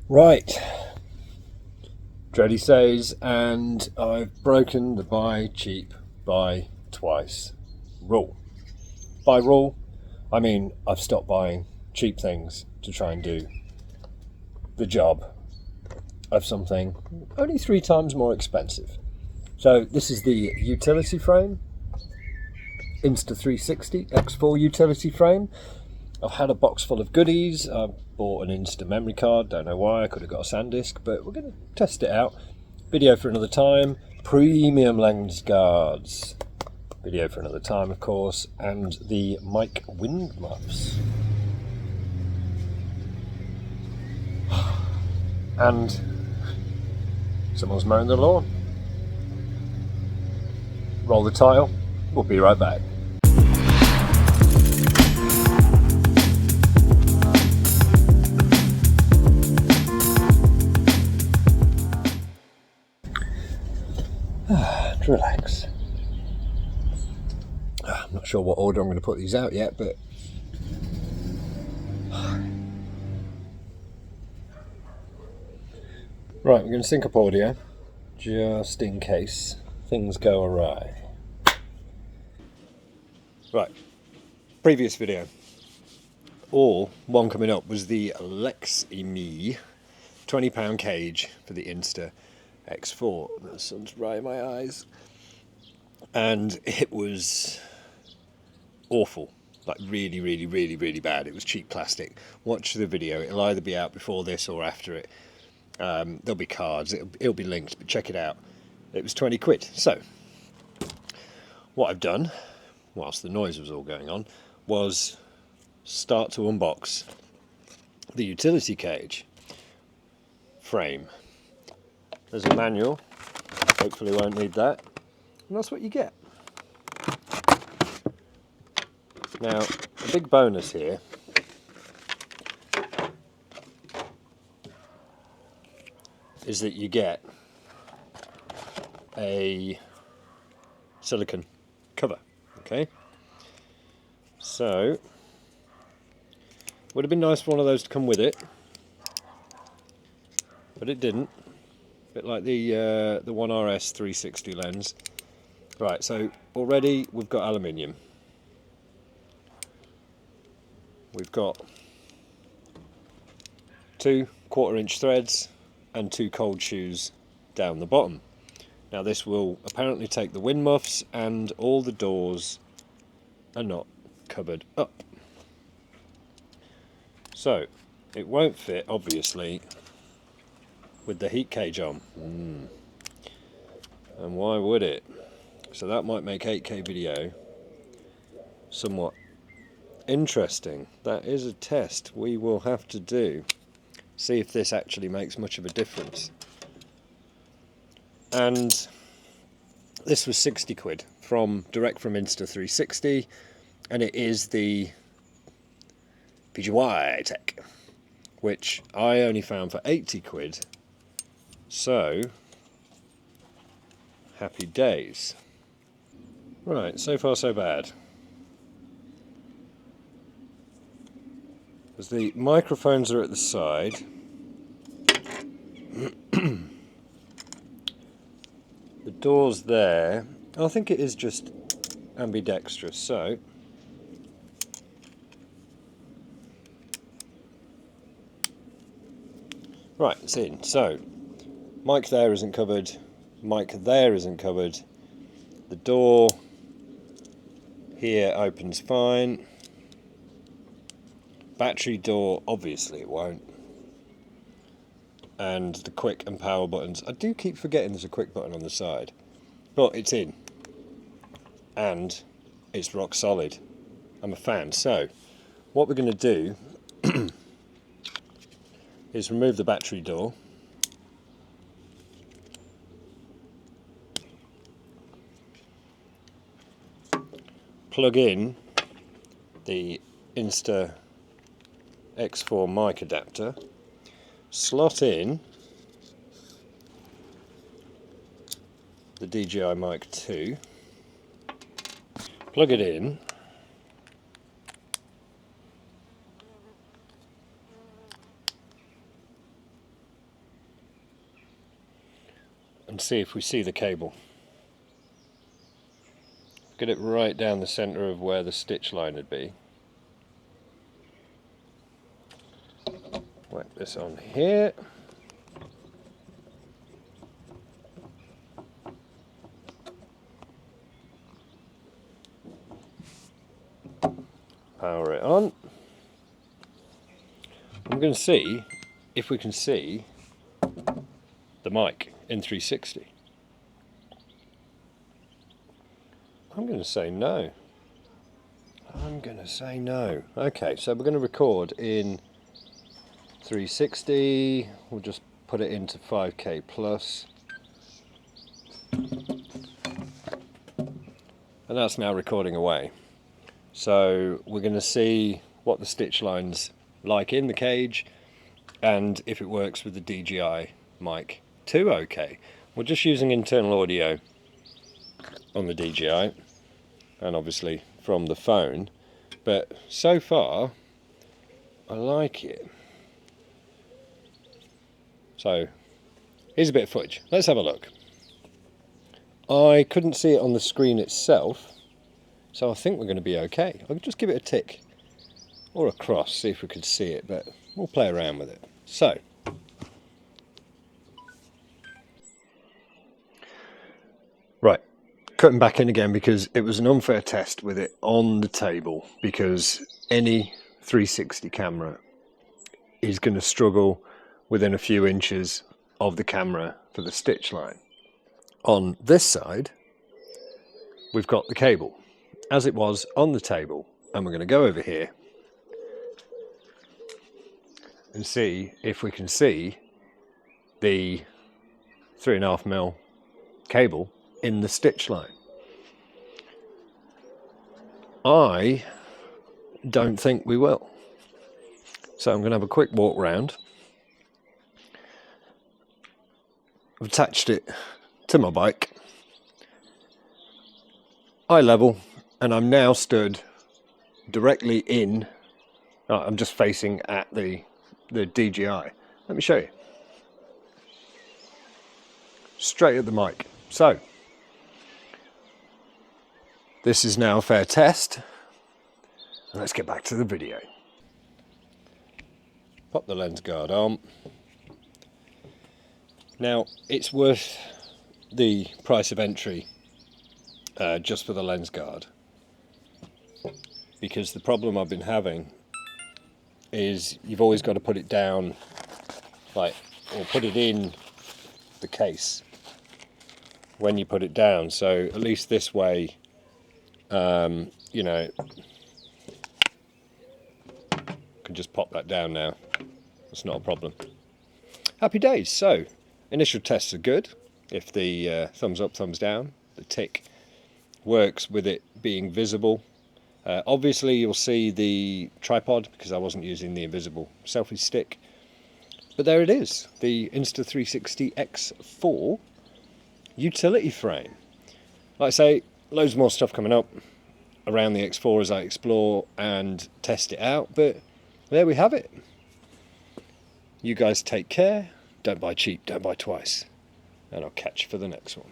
Right, Dreddy says, and I've broken the buy cheap, buy twice rule. By rule, I mean I've stopped buying cheap things to try and do the job of something only 3 times more expensive. So this is the utility frame, Insta360 X4 utility frame. I've had a box full of goodies. I bought an Insta memory card, don't know why, I could have got a SanDisk, but we're going to test it out. Video for another time. Premium lens guards. Video for another time, of course. And the mic wind muffs. And someone's mowing the lawn. Roll the tile. We'll be right back. Relax. I'm not sure what order I'm going to put these out yet, but right, we're going to sync up audio just in case things go awry. Right, previous video, or one coming up, was the Leximi £20 cage for the Insta X4. The sun's right in my eyes, and it was awful, like really bad. It was cheap plastic. Watch the video, it'll either be out before this or after it. There'll be cards, it'll be linked, but check it out. It was 20 quid. So what I've done whilst the noise was all going on was start to unbox the utility cage frame. There's a manual, hopefully won't need that, and that's what you get. Now, a big bonus here is that you get a silicone cover, okay? So, would have been nice for one of those to come with it, but it didn't. A bit like the 1RS 360 lens. Right, so already we've got aluminium. We've got 2 1/4-inch threads and 2 cold shoes down the bottom. Now this will apparently take the wind muffs, and all the doors are not covered up. So it won't fit, obviously, with the heat cage on. And why would it? So that might make 8K video somewhat interesting. That is a test we will have to do. See if this actually makes much of a difference. And this was 60 quid direct from Insta360, and it is the PGYTECH, which I only found for 80 quid. So happy days. Right, so far so bad. As the microphones are at the side, the door's there. I think it is just ambidextrous, so right, it's in. So mic there isn't covered, mic there isn't covered. The door here opens fine. Battery door, obviously it won't. And the quick and power buttons, I do keep forgetting there's a quick button on the side, but it's in. And it's rock solid. I'm a fan. So what we're going to do is remove the battery door. Plug in the Insta X4 mic adapter, slot in the DJI Mic 2, plug it in, and see if we see the cable. Get it right down the centre of where the stitch line would be. Whack this on here. Power it on. I'm going to see if we can see the mic in 360. I'm going to say no. I'm going to say no. Okay, so we're going to record in 360. We'll just put it into 5K plus. And that's now recording away. So we're going to see what the stitch line's like in the cage and if it works with the DJI mic too. Okay, we're just using internal audio on the DJI and obviously from the phone, but so far I like it. So here's a bit of footage. Let's have a look. I couldn't see it on the screen itself, so I think we're going to be okay. I'll just give it a tick or a cross, see if we could see it, but we'll play around with it. So, right, cutting back in again because it was an unfair test with it on the table, because any 360 camera is going to struggle within a few inches of the camera for the stitch line. On this side, we've got the cable as it was on the table, and we're going to go over here and see if we can see the 3.5mm cable in the stitch line. I don't think we will. So I'm going to have a quick walk round. I've attached it to my bike, eye level, and I'm now stood directly in, I'm just facing at the DJI. Let me show you. Straight at the mic. So, this is now a fair test, and let's get back to the video. Pop the lens guard on. Now, it's worth the price of entry just for the lens guard, because the problem I've been having is you've always got to put it down, like, or put it in the case when you put it down. So at least this way, you know, can just pop that down now. It's not a problem. Happy days. So initial tests are good. If the thumbs up, thumbs down, the tick works with it being visible. Obviously you'll see the tripod because I wasn't using the invisible selfie stick. But there it is, the Insta360 X4 utility frame. Like I say, loads more stuff coming up around the X4 as I explore and test it out, but there we have it. You guys take care, don't buy cheap, don't buy twice, and I'll catch you for the next one.